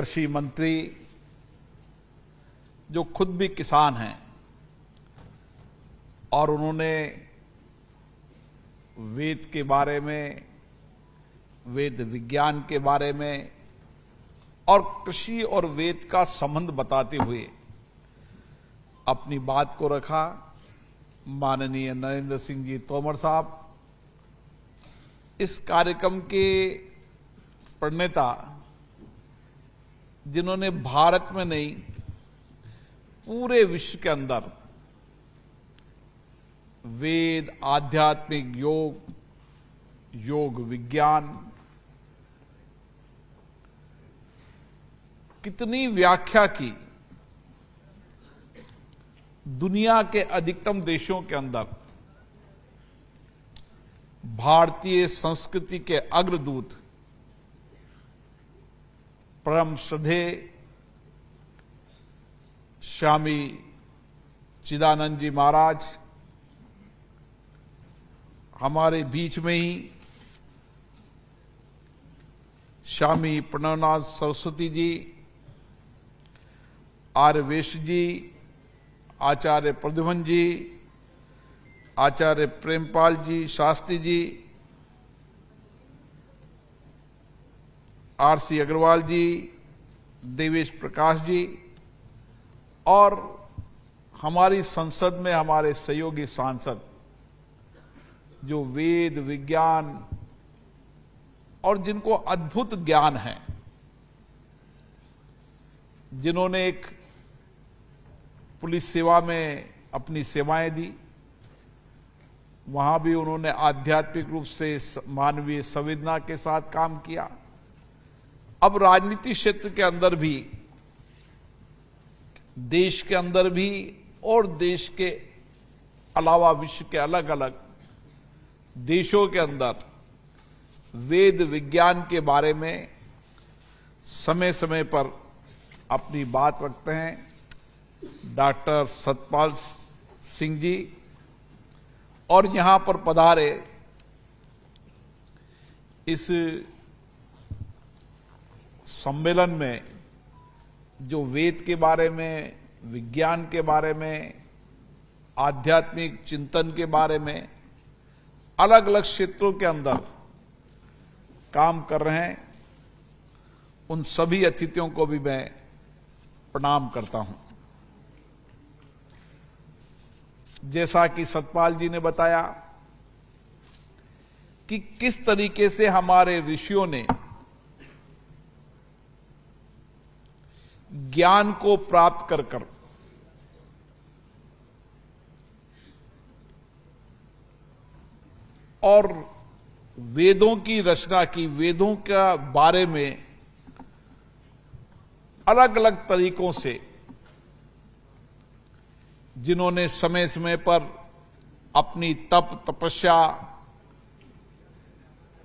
कृषि मंत्री जो खुद भी किसान हैं और उन्होंने वेद के बारे में, वेद विज्ञान के बारे में और कृषि और वेद का संबंध बताते हुए अपनी बात को रखा। माननीय नरेंद्र सिंह जी तोमर साहब इस कार्यक्रम के प्रणेता, जिन्होंने भारत में नहीं पूरे विश्व के अंदर वेद, आध्यात्मिक योग, योग विज्ञान कितनी व्याख्या की। दुनिया के अधिकतम देशों के अंदर भारतीय संस्कृति के अग्रदूत परम श्रद्धेय स्वामी चिदानंद जी महाराज हमारे बीच में ही, स्वामी प्रणवनाथ सरस्वती जी, आर्य वैश्य जी, आचार्य प्रद्युमन जी, आचार्य प्रेमपाल जी शास्त्री जी, आर.सी. अग्रवाल जी, देवेश प्रकाश जी और हमारी संसद में हमारे सहयोगी सांसद जो वेद, विज्ञान और जिनको अद्भुत ज्ञान है, जिन्होंने एक पुलिस सेवा में अपनी सेवाएं दी, वहां भी उन्होंने आध्यात्मिक रूप से मानवीय संवेदना के साथ काम किया। अब राजनीति क्षेत्र के अंदर भी, देश के अंदर भी और देश के अलावा विश्व के अलग अलग देशों के अंदर वेद विज्ञान के बारे में समय समय पर अपनी बात रखते हैं डॉक्टर सतपाल सिंह जी। और यहां पर पधारे इस सम्मेलन में जो वेद के बारे में, विज्ञान के बारे में, आध्यात्मिक चिंतन के बारे में अलग अलग क्षेत्रों के अंदर काम कर रहे हैं, उन सभी अतिथियों को भी मैं प्रणाम करता हूं। जैसा कि सतपाल जी ने बताया कि किस तरीके से हमारे ऋषियों ने ज्ञान को प्राप्त कर कर और वेदों की रचना की, वेदों के बारे में अलग अलग तरीकों से जिन्होंने समय समय पर अपनी तपस्या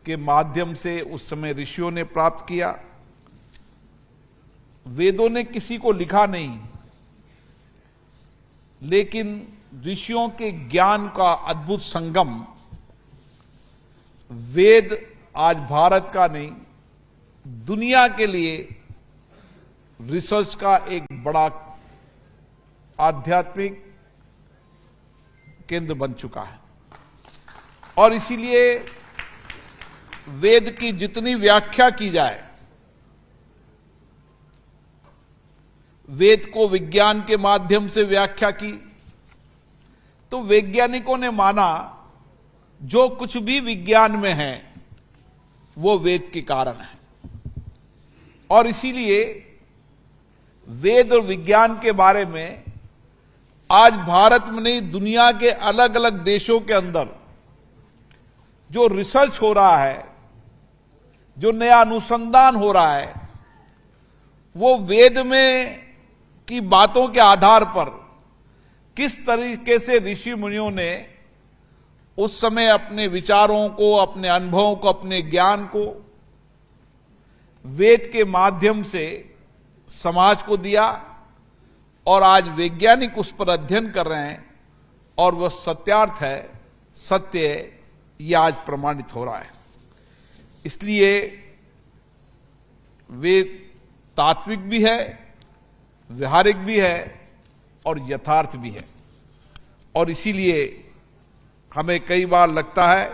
के माध्यम से उस समय ऋषियों ने प्राप्त किया। वेदों ने किसी को लिखा नहीं, लेकिन ऋषियों के ज्ञान का अद्भुत संगम वेद आज भारत का नहीं, दुनिया के लिए रिसर्च का एक बड़ा आध्यात्मिक केंद्र बन चुका है। और इसीलिए वेद की जितनी व्याख्या की जाए, वेद को विज्ञान के माध्यम से व्याख्या की, तो वैज्ञानिकों ने माना जो कुछ भी विज्ञान में है वो वेद के कारण है। और इसीलिए वेद और विज्ञान के बारे में आज भारत में नहीं, दुनिया के अलग अलग देशों के अंदर जो रिसर्च हो रहा है, जो नया अनुसंधान हो रहा है, वो वेद में की बातों के आधार पर किस तरीके से ऋषि मुनियों ने उस समय अपने विचारों को, अपने अनुभवों को, अपने ज्ञान को वेद के माध्यम से समाज को दिया। और आज वैज्ञानिक उस पर अध्ययन कर रहे हैं और वह सत्यार्थ है, सत्य है, यह आज प्रमाणित हो रहा है। इसलिए वेद तात्विक भी है, व्यवहारिक भी है और यथार्थ भी है। और इसीलिए हमें कई बार लगता है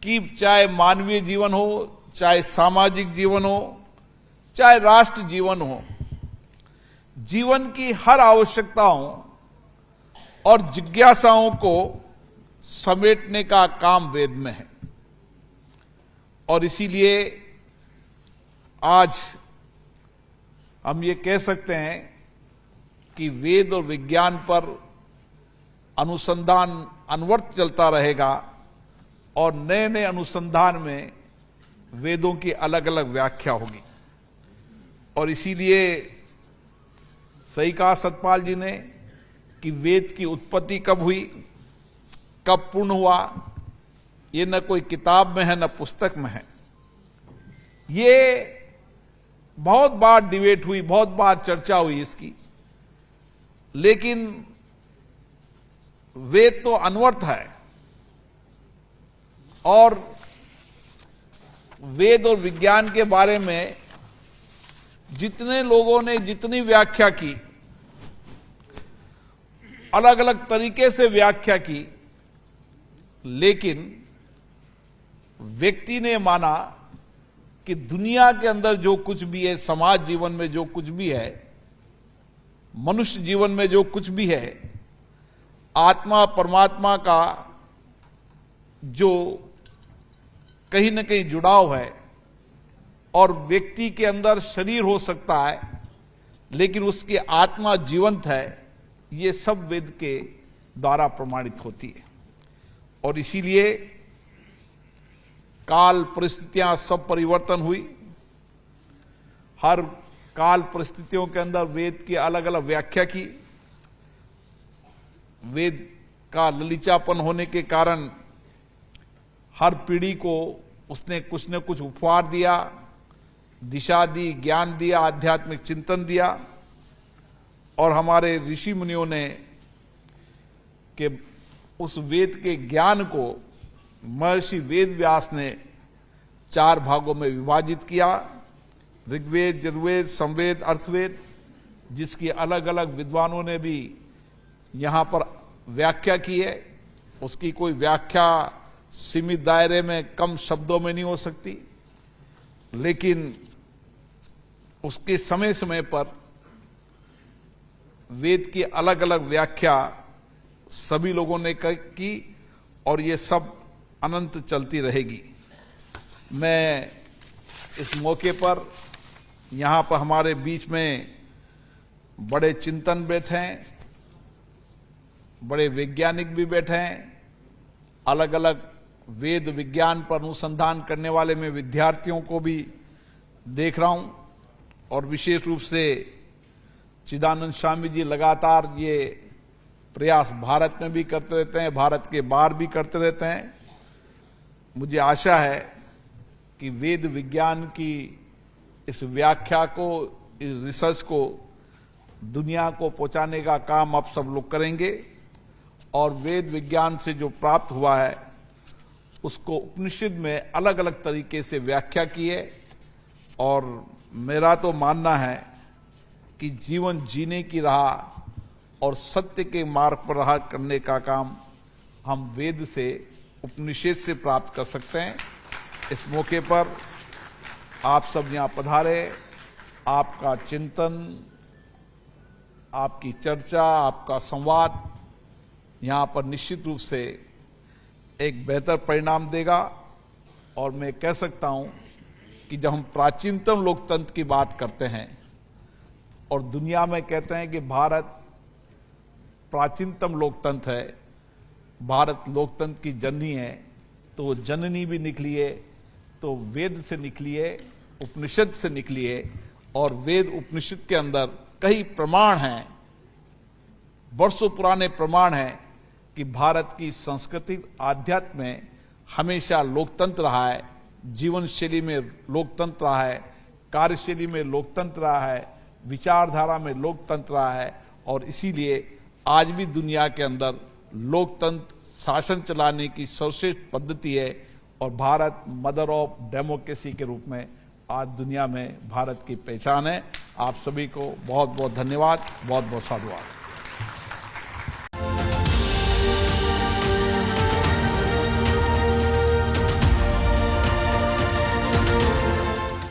कि चाहे मानवीय जीवन हो, चाहे सामाजिक जीवन हो, चाहे राष्ट्र जीवन हो, जीवन की हर आवश्यकताओं और जिज्ञासाओं को समेटने का काम वेद में है। और इसीलिए आज हम ये कह सकते हैं कि वेद और विज्ञान पर अनुसंधान अनवरत चलता रहेगा और नए नए अनुसंधान में वेदों की अलग अलग व्याख्या होगी। और इसीलिए सही कहा सतपाल जी ने कि वेद की उत्पत्ति कब हुई, कब पूर्ण हुआ, ये न कोई किताब में है न पुस्तक में है। ये बहुत बार डिबेट हुई, बहुत बार चर्चा हुई इसकी, लेकिन वेद तो अनवरत है और वेद और विज्ञान के बारे में जितने लोगों ने जितनी व्याख्या की, अलग अलग तरीके से व्याख्या की, लेकिन व्यक्ति ने माना कि दुनिया के अंदर जो कुछ भी है, समाज जीवन में जो कुछ भी है, मनुष्य जीवन में जो कुछ भी है, आत्मा परमात्मा का जो कहीं न कहीं जुड़ाव है, और व्यक्ति के अंदर शरीर हो सकता है लेकिन उसकी आत्मा जीवंत है, ये सब वेद के द्वारा प्रमाणित होती है। और इसीलिए काल परिस्थितियां सब परिवर्तन हुई, हर काल परिस्थितियों के अंदर वेद की अलग अलग व्याख्या की। वेद का ललीचापन होने के कारण हर पीढ़ी को उसने कुछ न कुछ उपहार दिया, दिशा दी, ज्ञान दिया, आध्यात्मिक चिंतन दिया। और हमारे ऋषि मुनियों ने के उस वेद के ज्ञान को महर्षि वेद व्यास ने 4 भागों में विभाजित किया, ऋग्वेद, यजुर्वेद, सामवेद, अर्थवेद, जिसकी अलग अलग विद्वानों ने भी यहां पर व्याख्या की है। उसकी कोई व्याख्या सीमित दायरे में कम शब्दों में नहीं हो सकती, लेकिन उसके समय समय पर वेद की अलग अलग व्याख्या सभी लोगों ने की और ये सब अनंत चलती रहेगी। मैं इस मौके पर यहां पर हमारे बीच में बड़े चिंतन बैठे हैं, बड़े वैज्ञानिक भी बैठे हैं, अलग अलग वेद विज्ञान पर अनुसंधान करने वाले मैं विद्यार्थियों को भी देख रहा हूं। और विशेष रूप से चिदानंद स्वामी जी लगातार ये प्रयास भारत में भी करते रहते हैं, भारत के बाहर भी करते रहते हैं। मुझे आशा है कि वेद विज्ञान की इस व्याख्या को, इस रिसर्च को दुनिया को पहुंचाने का काम आप सब लोग करेंगे। और वेद विज्ञान से जो प्राप्त हुआ है उसको उपनिषद में अलग अलग तरीके से व्याख्या की है। और मेरा तो मानना है कि जीवन जीने की राह और सत्य के मार्ग पर राह करने का काम हम वेद से, उपनिषद से प्राप्त कर सकते हैं। इस मौके पर आप सब यहां पधारे, आपका चिंतन, आपकी चर्चा, आपका संवाद यहां पर निश्चित रूप से एक बेहतर परिणाम देगा। और मैं कह सकता हूं कि जब हम प्राचीनतम लोकतंत्र की बात करते हैं और दुनिया में कहते हैं कि भारत प्राचीनतम लोकतंत्र है, भारत लोकतंत्र की जननी है, तो जननी भी निकली है तो वेद से निकली है, उपनिषद से निकली है। और वेद उपनिषद के अंदर कई प्रमाण हैं, वर्षों पुराने प्रमाण हैं कि भारत की संस्कृति आध्यात्म में हमेशा लोकतंत्र रहा है, जीवन शैली में लोकतंत्र रहा है, कार्यशैली में लोकतंत्र रहा है, विचारधारा में लोकतंत्र रहा है। और इसीलिए आज भी दुनिया के अंदर लोकतंत्र शासन चलाने की सर्वश्रेष्ठ पद्धति है और भारत मदर ऑफ डेमोक्रेसी के रूप में आज दुनिया में भारत की पहचान है। आप सभी को बहुत बहुत धन्यवाद, बहुत बहुत साधुवाद।